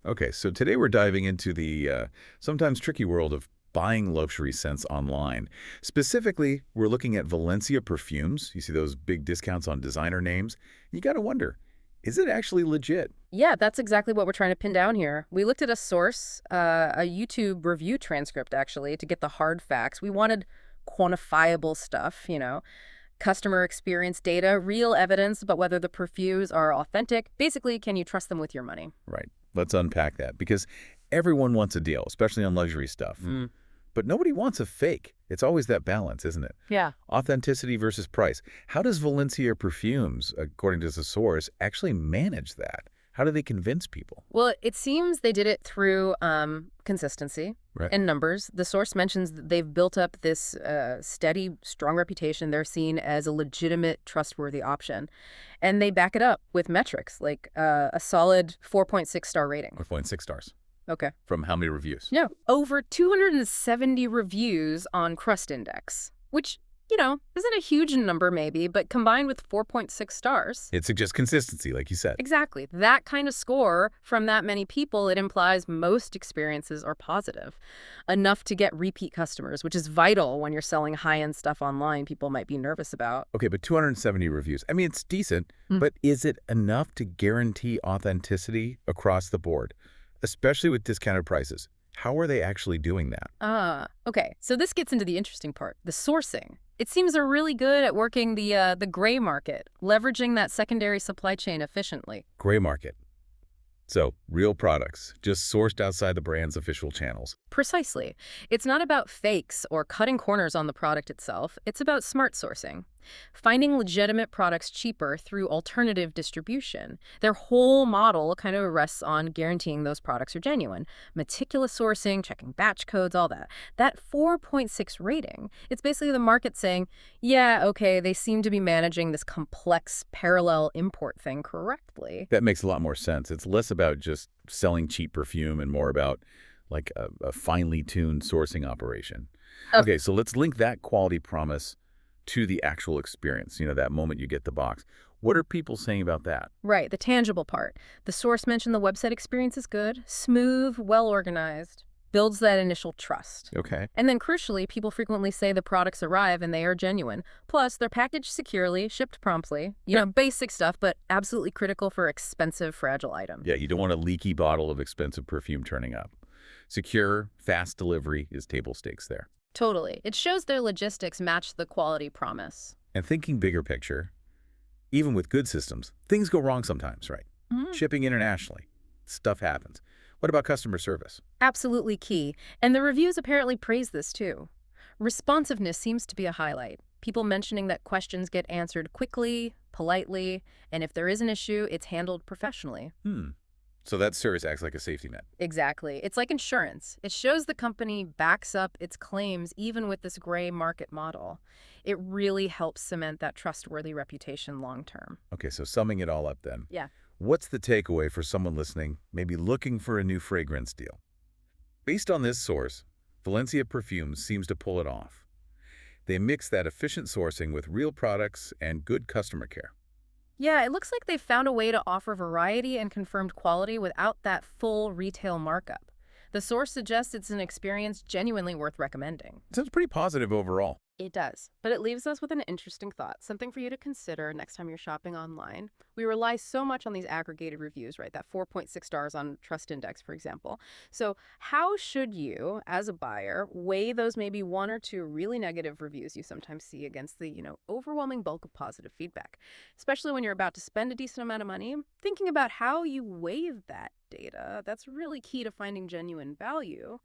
Okay, so today we're diving into the sometimes tricky world of buying luxury scents online. Specifically, we're looking at Valencia Perfumes. You see those big discounts on designer names. You got to wonder, is it actually legit? Yeah, that's exactly what we're trying to pin down here. We looked at a source, a YouTube review transcript, actually, to get the hard facts. We wanted quantifiable stuff, customer experience data, real evidence about whether the perfumes are authentic. Basically, can you trust them with your money? Right. Let's unpack that because everyone wants a deal, especially on luxury stuff. But nobody wants a fake. It's always that balance, isn't it? Yeah. Authenticity versus price. How does Valencia Perfumes, according to the source, actually manage that? How do they convince people? Well, it seems they did it through consistency Right. and numbers. The source mentions that they've built up this steady, strong reputation. They're seen as a legitimate, trustworthy option. And they back it up with metrics, like a solid 4.6-star rating. 4.6 stars. Okay. From how many reviews? No, over 270 reviews on Crust Index, which, isn't a huge number maybe, but combined with 4.6 stars. It suggests consistency, like you said. Exactly. That kind of score from that many people, it implies most experiences are positive. Enough to get repeat customers, which is vital when you're selling high-end stuff online people might be nervous about. Okay, but 270 reviews. I mean, it's decent, but is it enough to guarantee authenticity across the board, especially with discounted prices? How are they actually doing that? Okay. So this gets into the interesting part, the sourcing. It seems they're really good at working the gray market, leveraging that secondary supply chain efficiently. Gray market. So, real products, just sourced outside the brand's official channels. Precisely. It's not about fakes or cutting corners on the product itself. It's about smart sourcing, finding legitimate products cheaper through alternative distribution. Their whole model kind of rests on guaranteeing those products are genuine. Meticulous sourcing, checking batch codes, all that. That 4.6 rating, it's basically the market saying, yeah, okay, they seem to be managing this complex parallel import thing correctly. That makes a lot more sense. It's less about just selling cheap perfume and more about like a finely tuned sourcing operation. Okay. Okay, so let's link that quality promise to the actual experience, that moment you get the box. What are people saying about that? Right, the tangible part. The source mentioned the website experience is good, smooth, well-organized, builds that initial trust. Okay. And then crucially, people frequently say the products arrive and they are genuine. Plus, they're packaged securely, shipped promptly. Basic stuff, but absolutely critical for expensive, fragile items. Yeah, you don't want a leaky bottle of expensive perfume turning up. Secure, fast delivery is table stakes there. Totally. It shows their logistics match the quality promise. And thinking bigger picture, even with good systems, things go wrong sometimes, right? Shipping internationally, stuff happens. What about customer service? Absolutely key. And the reviews apparently praise this too. Responsiveness seems to be a highlight. People mentioning that questions get answered quickly, politely, and if there is an issue, it's handled professionally. So that service acts like a safety net. Exactly. It's like insurance. It shows the company backs up its claims even with this gray market model. It really helps cement that trustworthy reputation long term. Okay, so summing it all up then. Yeah. What's the takeaway for someone listening, maybe looking for a new fragrance deal? Based on this source, Valencia Perfumes seems to pull it off. They mix that efficient sourcing with real products and good customer care. Yeah, it looks like they've found a way to offer variety and confirmed quality without that full retail markup. The source suggests it's an experience genuinely worth recommending. Sounds pretty positive overall. It does, but it leaves us with an interesting thought, something for you to consider next time you're shopping online. We rely so much on these aggregated reviews, right? That 4.6 stars on Trust Index, for example. So how should you, as a buyer, weigh those maybe one or two really negative reviews you sometimes see against the, overwhelming bulk of positive feedback? Especially when you're about to spend a decent amount of money, thinking about how you weigh that data, that's really key to finding genuine value.